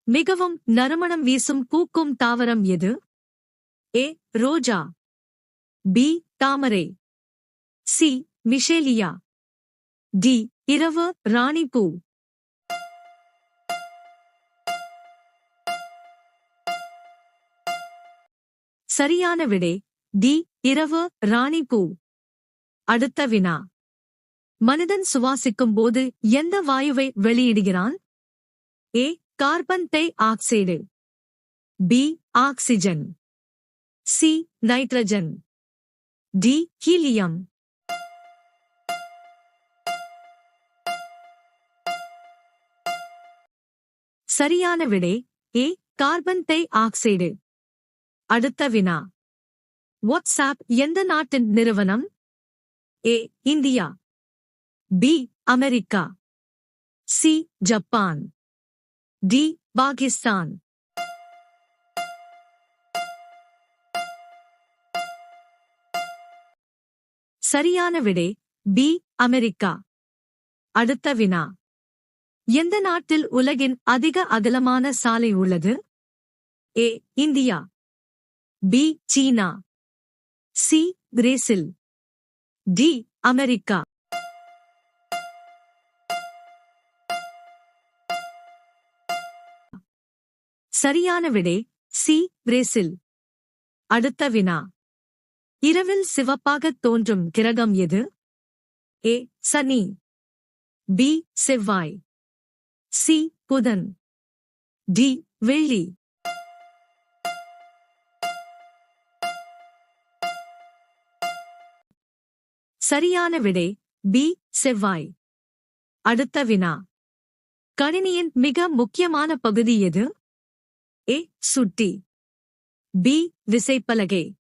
மிகவும் நறுமணம் வீசும் பூக்கும் தாவரம் எது? ஏ ரோஜா, பி தாமரை, சி மிஷேலியா, டி இரவு ராணிப்பூ. சரியான விடை டி இரவு ராணிப்பூ. அடுத்த வினா. மனிதன் சுவாசிக்கும் போது எந்த வாயுவை வெளியிடுகிறான்? A carbon dioxide, B oxygen, C nitrogen, D helium. சரியான விடை ஏ கார்பன் டை ஆக்சைடு. அடுத்த வினா. வாட்ஸ்ஆப் எந்த நாட்டின் நிறுவனம்? A India, B America, C Japan, D Pakistan. சரியான விடை பி அமெரிக்கா. அடுத்த வினா. எந்த நாட்டில் உலகின் அதிக அகலமான சாலை உள்ளது? A India, B China, C Brazil, D America. சரியான விடை சி பிரேசில். அடுத்த வினா. இரவில் சிவப்பாகத் தோன்றும் கிரகம் எது? ஏ சனி, பி செவ்வாய், சி புதன், டி வெள்ளி. சரியான விடை பி செவ்வாய். அடுத்த வினா. கணினியின் மிக முக்கியமான பகுதி எது? ஏ சுட்டி, பி விசைப்பலகை,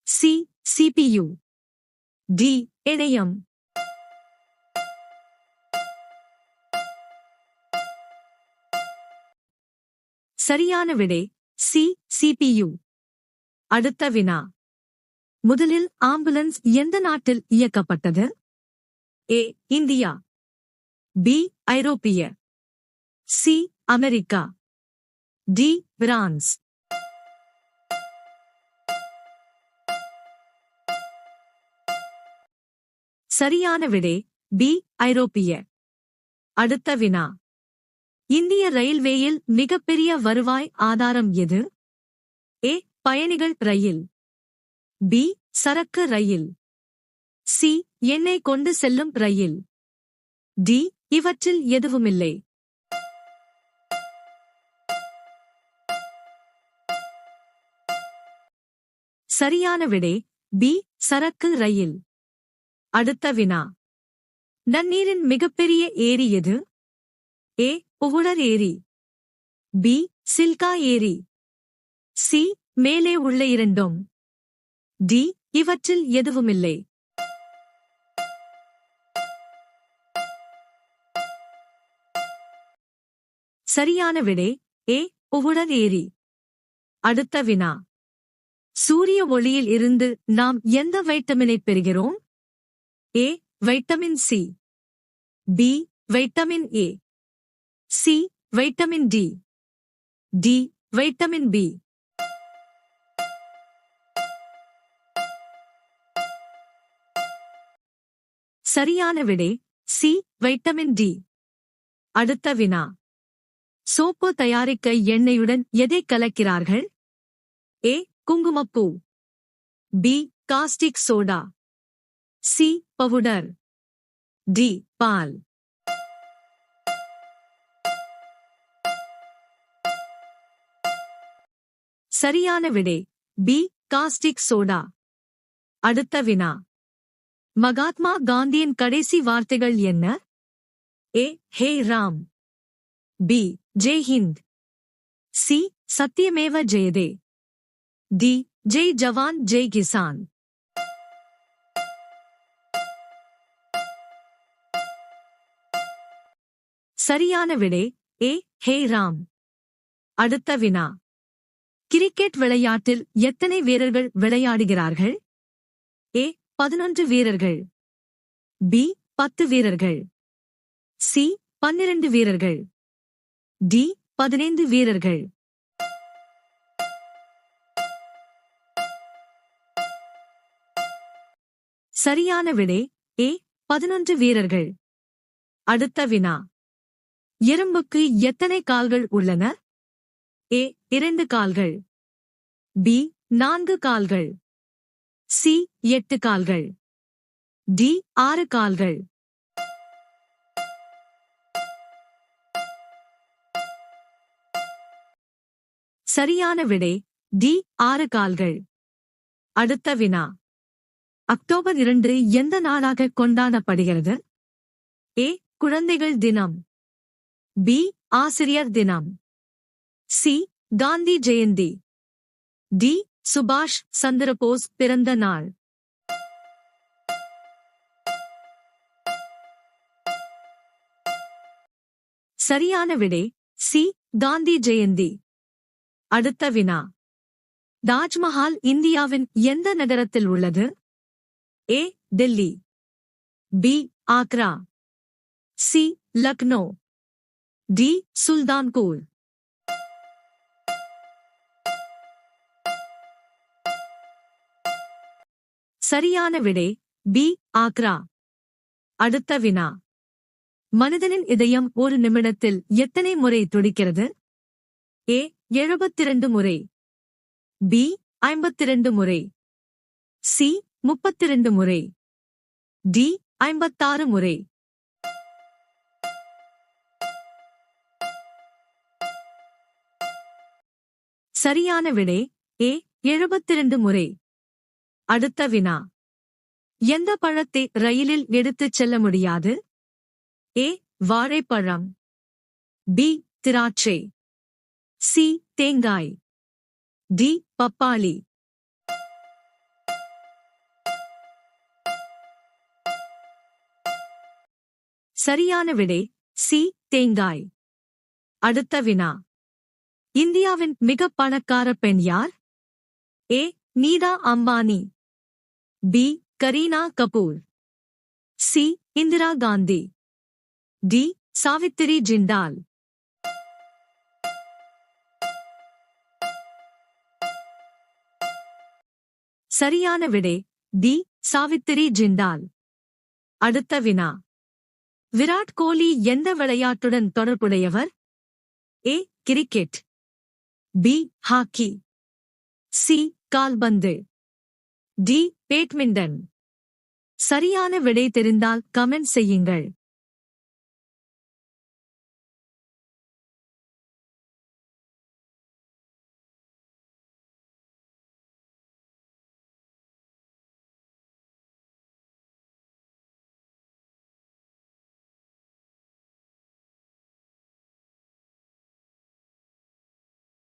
சி சிபியு, டி இணையம். சரியான விடை சி சிபியு. அடுத்த வினா. முதலில் ஆம்புலன்ஸ் எந்த நாட்டில் இயக்கப்பட்டது? ஏ இந்தியா, பி ஐரோப்பிய, சி அமெரிக்கா, டி பிரான்ஸ். சரியான விடை பி ஐரோப்பிய. அடுத்த வினா. இந்திய ரயில்வேயில் மிகப்பெரிய வருவாய் ஆதாரம் எது? ஏ பயணிகள் ரயில், பி சரக்கு ரயில், சி எண்ணெய் கொண்டு செல்லும் ரயில், டி இவற்றில் எதுவுமில்லை. சரியான விடை பி சரக்கு ரயில். அடுத்த வினா. நன்னீரின் மிகப்பெரிய ஏரி எது? ஏ புகுழர் ஏரி, பி சில்கா ஏரி, சி மேலே உள்ள இரண்டும், டி இவற்றில் எதுவுமில்லை. சரியான விடை ஏ புகுழர் ஏரி. அடுத்த வினா. சூரிய ஒளியில் இருந்து நாம் எந்த வைட்டமினை பெறுகிறோம்? A vitamin C, B vitamin A, C vitamin D, D vitamin B. சரியான விடை சி வைட்டமின் டி. அடுத்த வினா. சோப்பு தயாரிக்க எண்ணெயுடன் எதை கலக்கிறார்கள்? ஏ குங்குமப்பூ, B caustic soda, C powder, D பால். சரியான விடை பி காஸ்டிக் சோடா. அடுத்த வினா. மகாத்மா காந்தியின் கடைசி வார்த்தைகள் என்ன? ஏ ஹே ராம், பி ஜெய் ஹிந்த், சி சத்யமேவ ஜெயதே, டி ஜெய் ஜவான் ஜெய் கிசான். சரியான விடை ஏ ஹே ராம். அடுத்த வினா. கிரிக்கெட் விளையாட்டில் எத்தனை வீரர்கள் விளையாடுகிறார்கள்? ஏ 11 வீரர்கள், பி 10 வீரர்கள், சி 12 வீரர்கள், டி 15 வீரர்கள். சரியான விடை ஏ 11 வீரர்கள். அடுத்த வினா. எறும்புக்கு எத்தனை கால்கள் உள்ளன? ஏ 2 கால்கள், பி 4 கால்கள், சி 8 கால்கள், டி 6 கால்கள். சரியான விடை டி 6 கால்கள். அடுத்த வினா. அக்டோபர் 2 எந்த நாளாக கொண்டாடப்படுகிறது? ஏ குழந்தைகள் தினம், பி ஆசிரியர் தினம், சி காந்தி ஜெயந்தி, டி சுபாஷ் சந்திரபோஸ் பிறந்த நாள். சரியான விடை சி காந்தி ஜெயந்தி. அடுத்த வினா. தாஜ்மஹால் இந்தியாவின் எந்த நகரத்தில் உள்ளது? A Delhi, B Agra, C Lucknow, D Sultanpur. சரியான விடை பி ஆக்ரா. அடுத்த வினா. மனிதனின் இதயம் ஒரு நிமிடத்தில் எத்தனை முறை துடிக்கிறது? ஏ 72 முறை, பி 52 முறை, சி 32 முறை, டி 56 முறை. சரியான விடை ஏ 72 முறை. அடுத்த வினா. எந்த பழத்தை ரயிலில் எடுத்துச் செல்ல முடியாது? ஏ வாழைப்பழம், பி திராட்சை, சி தேங்காய், டி பப்பாளி. சரியான விடை சி தேங்காய். அடுத்த வினா. இந்தியாவின் மிக பணக்கார பெண் யார்? A Nita Ambani, B Kareena Kapoor, C Indira Gandhi, D Savitri Jindal. சரியான விடை டி சாவித்திரி ஜிண்டால். அடுத்த வினா. விராட் கோலி எந்த விளையாட்டுடன் தொடர்புடையவர்? ஏ கிரிக்கெட், பி ஹாக்கி, சி கால்பந்து, டி பேட்மிண்டன். சரியான விடை தெரிந்தால் கமெண்ட் செய்யுங்கள்.